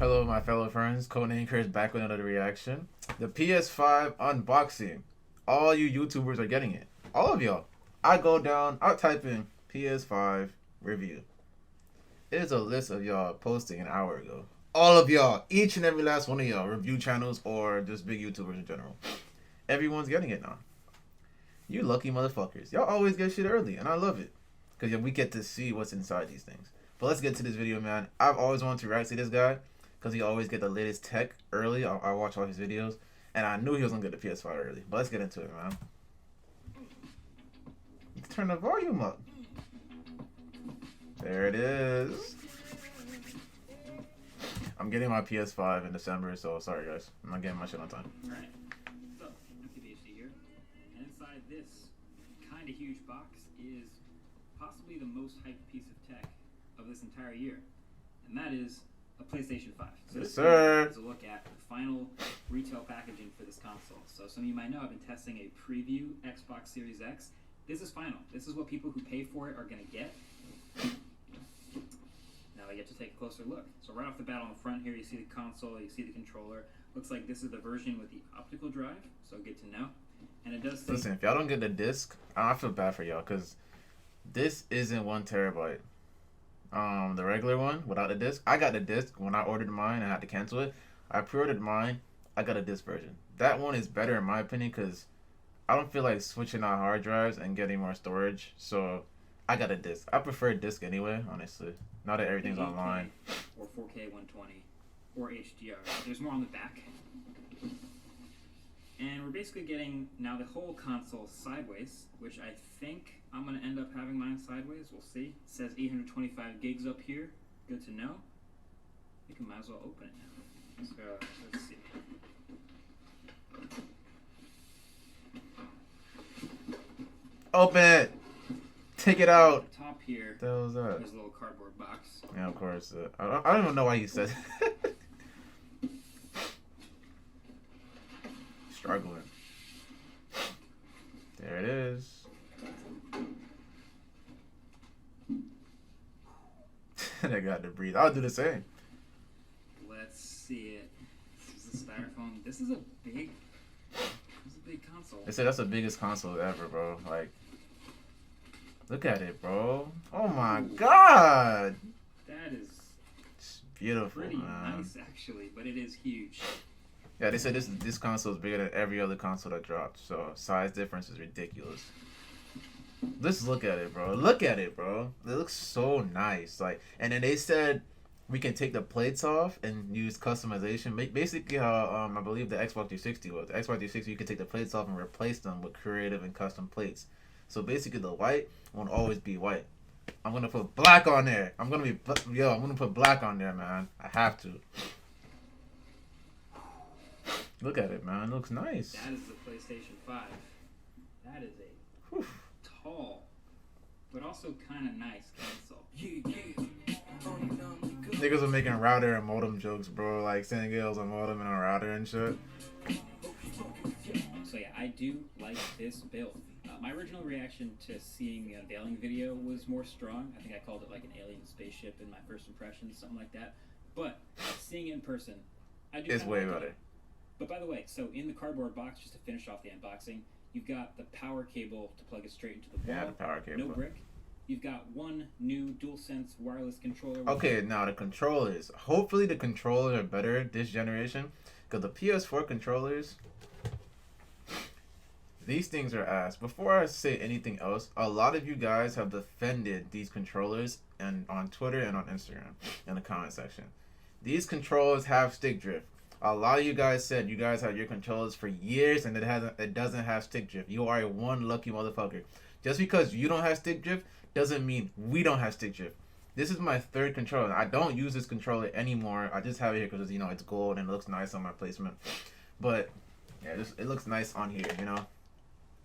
Hello, my fellow friends. XtremeChriz back with another reaction. The PS5 unboxing. All you YouTubers are getting it. All of y'all. I go down, I type in PS5 review. It is a list of y'all posting an hour ago. All of y'all, each and every last one of y'all, review channels or just big YouTubers in general. Everyone's getting it now. You lucky motherfuckers. Y'all always get shit early, and I love it. Because we get to see what's inside these things. But let's get to this video, man. I've always wanted to react to this guy because he always get the latest tech early. I watch all his videos, and I knew he was going to get the PS5 early. But let's get into it, man. Let's turn the volume up. There it is. I'm getting my PS5 in December, so sorry, guys. I'm not getting my shit on time. Alright, so MTBHD here, and inside this kind of huge box is possibly the most hyped piece of tech of this entire year, and that is a PlayStation 5. So yes, sir. Is a look at the final retail packaging for this console. So some of you might know I've been testing a preview Xbox Series X. This is final. This is what people who pay for it are going to get. Now I get to take a closer look. So right off the bat on the front here, you see the console, you see the controller. Looks like this is the version with the optical drive, so good to know. And it does say... Listen, if y'all don't get the disc, I feel bad for y'all, because this isn't 1 terabyte. The regular one, without the disc. I got the disc when I ordered mine and I had to cancel it. I pre-ordered mine, I got a disc version. That one is better in my opinion, because I don't feel like switching out hard drives and getting more storage, so I got a disc. I prefer a disc anyway, honestly. Now that everything's online. Or 4K 120 or HDR. There's more on the back. And we're basically getting now the whole console sideways, which I think I'm going to end up having mine sideways. We'll see. It says 825 gigs up here. Good to know. I think I might as well open it now. Let's see. Open it! Take it out! At the top here, What the hell is that? there's a little cardboard box. Yeah, of course. I don't even know why you said it. Struggling. There it is. I got to breathe. I'll do the same. Let's see it. This is a styrofoam. This is a big console. They said that's the biggest console ever, bro. Like, look at it, bro. Oh my god. That is It's beautiful, pretty man. nice, actually, but it is huge. Yeah, they said this console is bigger than every other console that dropped. So size difference is ridiculous. Let's look at it, bro. Look at it, bro. It looks so nice. Like, and then they said we can take the plates off and use customization. Basically, how I believe the Xbox 360 was. The Xbox 360, you can take the plates off and replace them with creative and custom plates. So basically, the white won't always be white. I'm gonna put black on there. I'm gonna put black on there, man. I have to. Look at it, man. It looks nice. That is the PlayStation 5. That is a Whew. tall, but also kind of nice console. Niggas are making router and modem jokes, bro. Like saying it was a modem and a router and shit. So yeah, I do like this build. My original reaction to seeing the unveiling video was more strong. I think I called it like an alien spaceship in my first impressions, something like that. But seeing it in person, I do. It's way better. it. But by the way, so in the cardboard box, just to finish off the unboxing, you've got the power cable to plug it straight into the wall. Yeah, the power cable. No brick. You've got one new DualSense wireless controller. Okay, now the controllers. Hopefully the controllers are better this generation. Because the PS4 controllers, these things are ass. Before I say anything else, a lot of you guys have defended these controllers and on Twitter and on Instagram in the comment section. These controllers have stick drift. A lot of you guys said you guys had your controllers for years and it doesn't have stick drift. You are one lucky motherfucker. Just because you don't have stick drift doesn't mean we don't have stick drift. This is my third controller. I don't use this controller anymore. I just have it here because, you know, it's gold and it looks nice on my placement. But yeah, it looks nice on here, you know.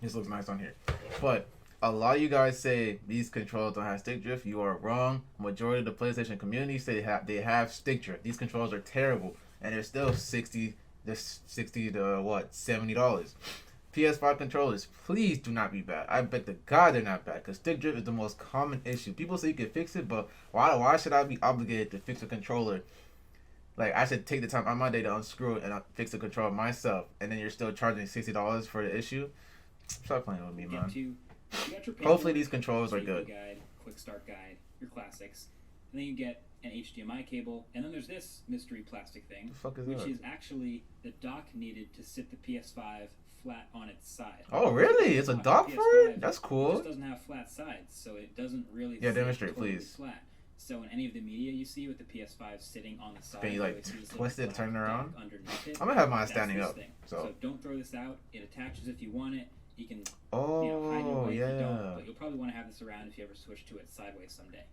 This looks nice on here. But a lot of you guys say these controllers don't have stick drift. You are wrong. Majority of the PlayStation community say they have stick drift. These controllers are terrible. And they're still $60 to what, $70. PS5 controllers, please do not be bad. I bet to God they're not bad, because stick drift is the most common issue. People say you can fix it, but why should I be obligated to fix a controller Like, I should take the time on my day to unscrew it and fix the controller myself, and then you're still charging $60 for the issue. Stop playing with me, man. You got your Hopefully these controllers are good. Guide, quick start guide, your classics, and then you get an HDMI cable, and then there's this mystery plastic thing, The fuck is which that? is actually the dock needed to sit the PS5 flat on its side. Oh, really? It's a dock for it? That's cool. It just doesn't have flat sides, so it doesn't really demonstrate, totally please. flat. So in any of the media you see with the PS5 sitting on the side, Can you like twist it, turn it around? Underneath it, I'm gonna have mine standing up. So don't throw this out. It attaches if you want it. You can oh, hide your way if you yeah. don't, but you'll probably want to have this around if you ever switch to it sideways someday.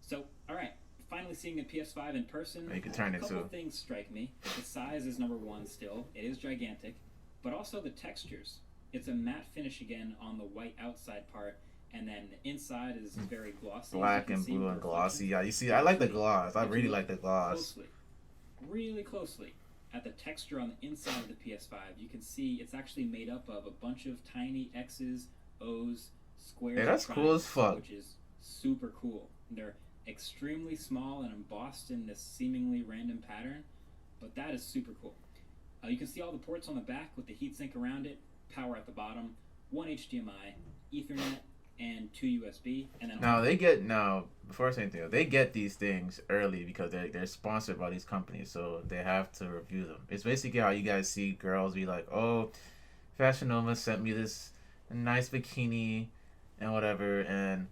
So, all right, finally seeing the PS5 in person. You can turn it A couple too. of things strike me. The size is number one still. It is gigantic, but also the textures. It's a matte finish again on the white outside part, and then the inside is very glossy. Black and blue and glossy. Yeah, you see, I like the gloss. I really like the gloss. Really closely at the texture on the inside of the PS5, you can see it's actually made up of a bunch of tiny X's, O's, squares. Hey, that's cool as fuck. Which is super cool. They're extremely small and embossed in this seemingly random pattern, but that is super cool. You can see all the ports on the back with the heatsink around it, power at the bottom, one HDMI, Ethernet, and 2 USB. And then before I say anything, they get these things early because they're sponsored by these companies, so they have to review them. It's basically how you guys see girls be like, oh, Fashion Nova sent me this nice bikini and whatever, and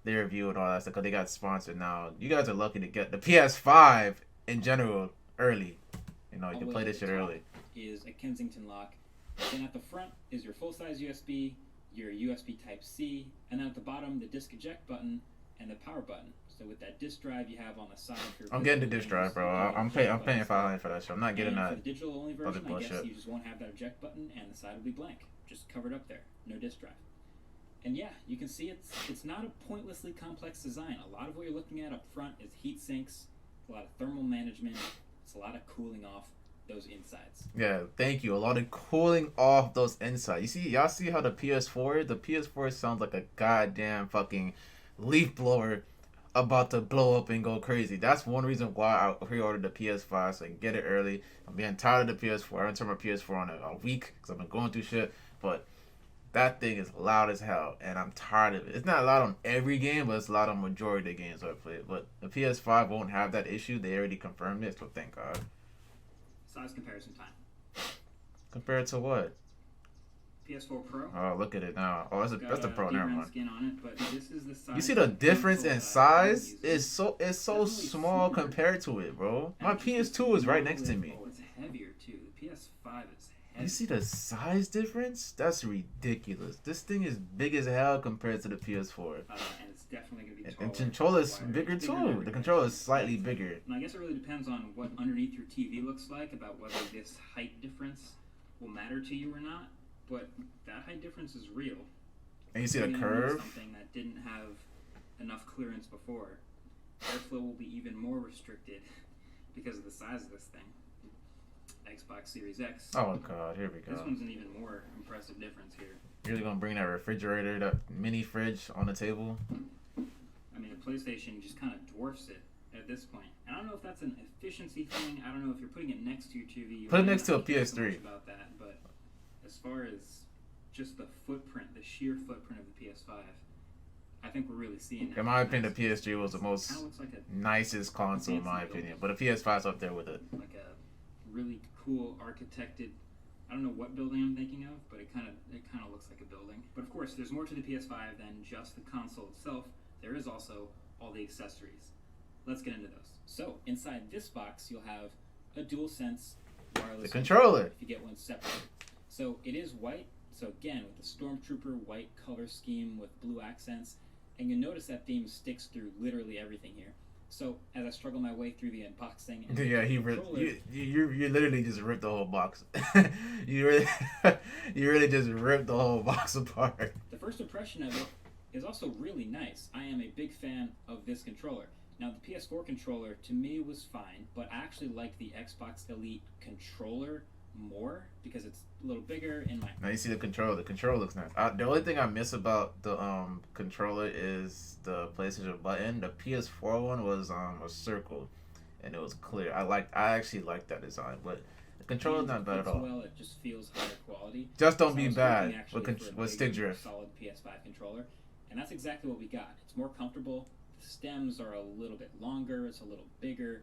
they review and all that stuff because they got sponsored. Now, you guys are lucky to get the PS5 in general early. You know, you can play this shit early. Is a Kensington lock. Then at the front is your full-size USB, your USB Type-C, and then at the bottom, the disc eject button and the power button. So with that disk drive you have on the side of your... I'm getting the disk drive, bro. I'm paying $500 for that shit. I'm not getting that. For the digital-only version, I guess bullshit. you just won't have that eject button, and the side will be blank. Just covered up there. No disk drive. And yeah, you can see it's not a pointlessly complex design. A lot of what you're looking at up front is heat sinks, a lot of thermal management, it's a lot of cooling off those insides. Yeah, thank you. A lot of cooling off those insides. Y'all see how the PS4 sounds like a goddamn fucking leaf blower about to blow up and go crazy. That's one reason why I pre-ordered the PS5 so I can get it early. I'm getting tired of the PS4. I haven't turned my PS4 on a week because I've been going through shit, but that thing is loud as hell, and I'm tired of it. It's not loud on every game, but it's loud on majority of the games I play. But the PS5 won't have that issue. They already confirmed it, so thank God. Size comparison time. Compared to what? PS4 Pro. Oh, look at it now. Oh, that's the Pro. Never mind. Skin on it, but this is the size. You see the difference in size? It's so small compared to it, bro. My PS2 is right next to me. Oh, it's heavier too. The PS5 is heavy. You see the size difference? That's ridiculous. This thing is big as hell compared to the PS4. And it's definitely gonna be taller. And the controller's bigger too. The controller is slightly bigger. And I guess it really depends on what underneath your TV looks like about whether this height difference will matter to you or not. But that height difference is real. And you see the curve? Something that didn't have enough clearance before. Airflow will be even more restricted because of the size of this thing. Xbox Series X. Oh god, here we go. This one's an even more impressive difference here. You're really gonna bring that refrigerator, that mini fridge on the table? I mean, the PlayStation just kind of dwarfs it at this point. And I don't know if that's an efficiency thing. I don't know if you're putting it next to your TV. Put it next to a PS3. So much about that, but as far as just the footprint, the sheer footprint of the PS5, I think we're really seeing that. In my opinion, the PS3 was the most like nicest console in my opinion. But the PS5's up there with it. Like a really cool architected, I don't know what building I'm thinking of, but it kind of looks like a building. But of course, there's more to the PS5 than just the console itself. There is also all the accessories. Let's get into those. So inside this box, you'll have a DualSense wireless controller. If you get one separate. So it is white. So again, with the Stormtrooper white color scheme with blue accents, and you'll notice that theme sticks through literally everything here. So as I struggle my way through the unboxing, and yeah, you literally just ripped the whole box. you really just ripped the whole box apart. The first impression of it is also really nice. I am a big fan of this controller. Now the PS4 controller to me was fine, but I actually like the Xbox Elite controller more because it's a little bigger in my... Now you see the controller. The controller looks nice. The only thing I miss about the controller is the PlayStation button. The PS4 one was a circle, and it was clear. I actually liked that design, but the controller's not bad at all. Well, it just feels higher quality. Just don't be bad with stick drift. Solid PS5 controller, and that's exactly what we got. It's more comfortable. The stems are a little bit longer. It's a little bigger,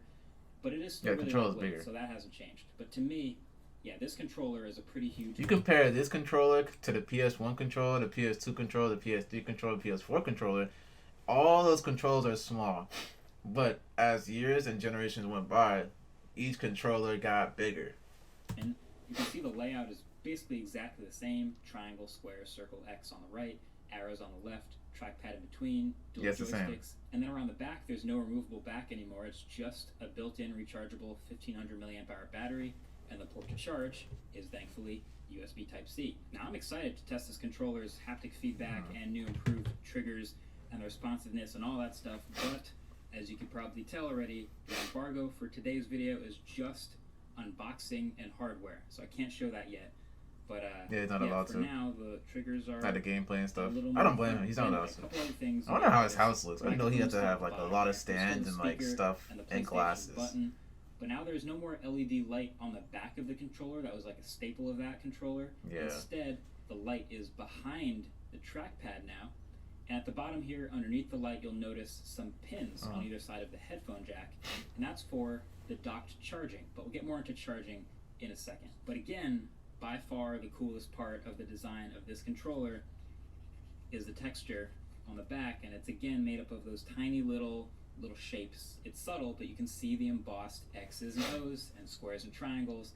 but it is still really lightweight, bigger. So that hasn't changed. But to me, yeah, this controller is a pretty huge. You compare this controller to the PS1 controller, the PS2 controller, the PS3 controller, the PS4 controller. All those controls are small, but as years and generations went by, each controller got bigger. And you can see the layout is basically exactly the same: triangle, square, circle, X on the right, arrows on the left, trackpad in between, dual joysticks, and then around the back, there's no removable back anymore. It's just a built-in rechargeable 1500 milliamp hour battery, and the port to charge is thankfully USB Type-C. Now I'm excited to test this controller's haptic feedback and new improved triggers and the responsiveness and all that stuff, but as you can probably tell already, the embargo for today's video is just unboxing and hardware, so I can't show that yet. But yeah, he's not allowed for to. now, the triggers are not the gameplay and stuff. I don't blame him. He's not allowed to. I wonder how his house looks. I know he has to have like a lot of stands and like stuff and glasses. Button. But now there's no more LED light on the back of the controller. That was like a staple of that controller. Yeah. Instead, the light is behind the trackpad now. And at the bottom here, underneath the light, you'll notice some pins on either side of the headphone jack. And that's for the docked charging. But we'll get more into charging in a second. But again, by far the coolest part of the design of this controller is the texture on the back, and it's again made up of those tiny little shapes. It's subtle, but you can see the embossed X's and O's and squares and triangles.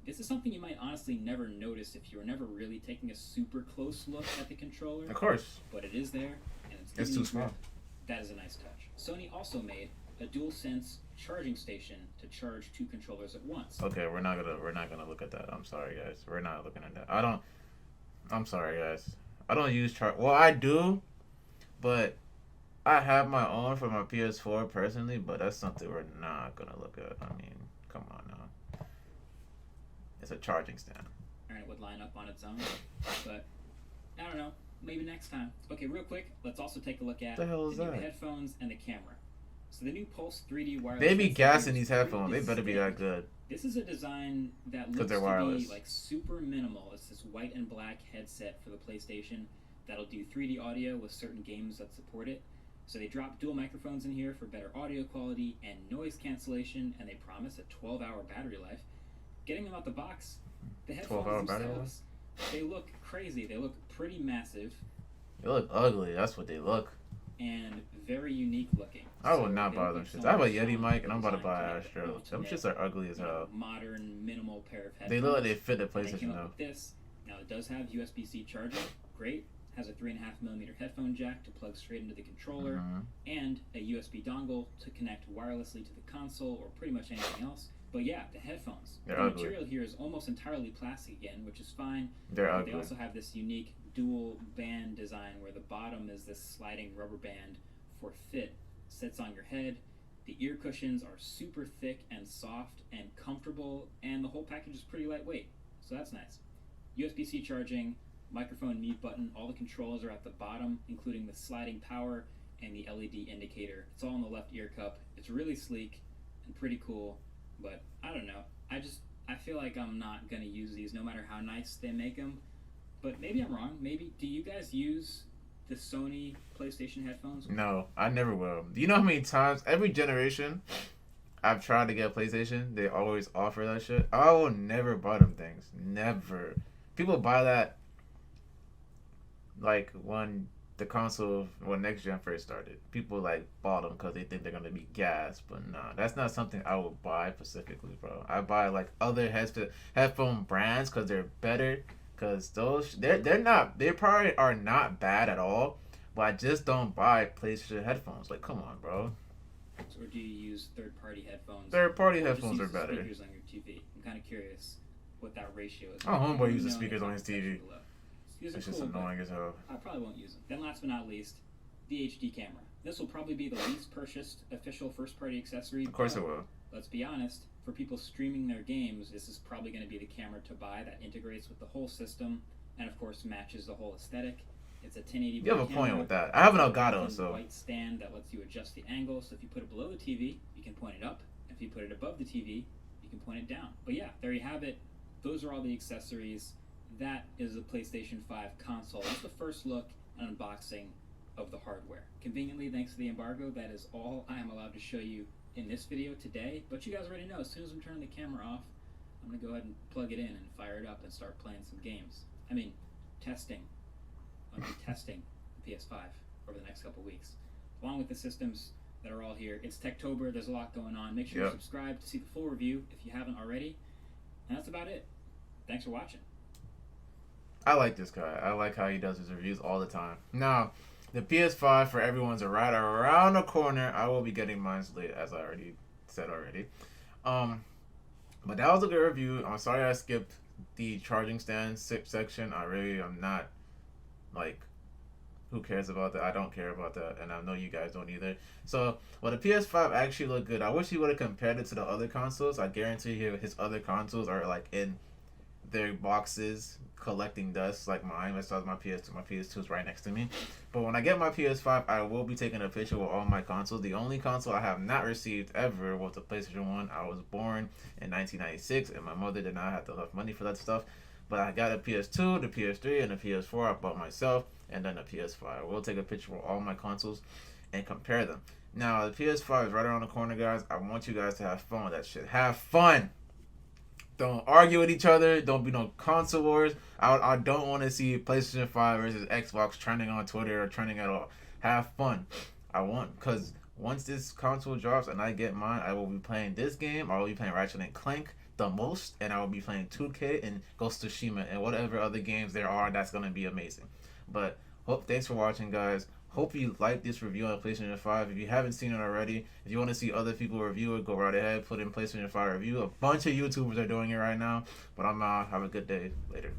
This is something you might honestly never notice if you were never really taking a super close look at the controller. Of course. But it is there, and it's too small. That is a nice touch. Sony also made a DualSense charging station to charge two controllers at once. Okay, we're not gonna look at that. I'm sorry, guys. We're not looking at that. I'm sorry, guys. I don't use Well, I do, but I have my own for my PS4 personally. But that's something we're not gonna look at. I mean, come on now. It's a charging stand. And it would line up on its own, but I don't know. Maybe next time. Okay, real quick. Let's also take a look at the hell is new that? headphones and the camera. So the new Pulse 3D wireless. They be gassing these headphones. They better be that good. This is a design that looks to be like super minimal. It's this white and black headset for the PlayStation that'll do 3D audio with certain games that support it. So they drop dual microphones in here for better audio quality and noise cancellation, and they promise a 12-hour battery life. Getting them out the box, the headphones themselves, they look crazy. They look pretty massive. They look ugly. That's what they look. And very unique looking. I will not buy them shits. I have a Yeti mic and I'm about to buy an Astro. Them shits are ugly as hell. Modern, minimal pair of headphones. They look like they fit the PlayStation though. This. Now it does have USB-C charging. Great. Has a 3.5mm headphone jack to plug straight into the controller, and a USB dongle to connect wirelessly to the console or pretty much anything else. But yeah, the headphones. They're the ugly. Material here is almost entirely plastic again, which is fine. They're ugly. They also have this unique dual band design where the bottom is this sliding rubber band for fit, sits on your head. The ear cushions are super thick and soft and comfortable, and the whole package is pretty lightweight, so that's nice. USB-C charging, microphone mute button, all the controls are at the bottom, including the sliding power and the LED indicator. It's all in the left ear cup. It's really sleek and pretty cool, but I don't know. I feel like I'm not gonna use these no matter how nice they make them, but maybe I'm wrong. Maybe, do you guys use the Sony PlayStation headphones? No, I never will. Do you know how many times every generation I've tried to get a PlayStation, they always offer that shit? I will never buy them things. Never. People buy that like when next gen first started. People like bought them because they think they're gonna be gas, but nah, that's not something I would buy specifically, bro. I buy like other headphone brands because they're better. Cause they probably are not bad at all, but I just don't buy PlayStation headphones. Like, come on, bro. So, or do you use third-party headphones? Third-party headphones are better. Speakers on your TV. I'm kind of curious what that ratio is. Oh, homeboy uses speakers on his TV. It's just annoying as hell. I probably won't use them. Then last but not least, the HD camera. This will probably be the least purchased official first-party accessory. Of course it will. Let's be honest. For people streaming their games, this is probably going to be the camera to buy that integrates with the whole system and, of course, matches the whole aesthetic. It's a 1080p You have a point with that. I have an Elgato, so... white stand that lets you adjust the angle, so if you put it below the TV, you can point it up. If you put it above the TV, you can point it down. But yeah, there you have it. Those are all the accessories. That is the PlayStation 5 console. That's the first look and unboxing of the hardware. Conveniently, thanks to the embargo, that is all I am allowed to show you in this video today. But you guys already know, as soon as I'm turning the camera off, I'm going to go ahead and plug it in and fire it up and start playing some games. I mean, testing. I'm going to be testing the PS5 over the next couple weeks, along with the systems that are all here. It's Techtober. There's a lot going on. Make sure you subscribe to see the full review if you haven't already. And that's about it. Thanks for watching. I like this guy. I like how he does his reviews all the time. Now, the PS5 for everyone's right around the corner. I will be getting mine late, as I already said already. But that was a good review. I'm sorry I skipped the charging stand section. I'm not, like, who cares about that? I don't care about that, and I know you guys don't either. So, well, the PS5 actually looked good. I wish he would have compared it to the other consoles. I guarantee you his other consoles are, like, in their boxes collecting dust like mine. That's my PS2. My PS2 is right next to me. But when I get my PS5, I will be taking a picture with all my consoles. The only console I have not received ever was the PlayStation 1. I was born in 1996, and my mother did not have enough money for that stuff. But I got a PS2, the PS3, and the PS4 I bought myself, and then the PS5. I will take a picture with all my consoles and compare them. Now, the PS5 is right around the corner, guys. I want you guys to have fun with that shit. Have fun! Don't argue with each other. Don't be no console wars. I don't want to see PlayStation 5 versus Xbox trending on Twitter or trending at all. Have fun. Because once this console drops and I get mine, I will be playing this game. I will be playing Ratchet and Clank the most, and I will be playing 2K and Ghost of Tsushima and whatever other games there are. That's going to be amazing. But thanks for watching, guys. Hope you like this review on PlayStation 5. If you haven't seen it already, if you want to see other people review it, go right ahead. Put in PlayStation 5 review. A bunch of YouTubers are doing it right now. But I'm out. Have a good day. Later.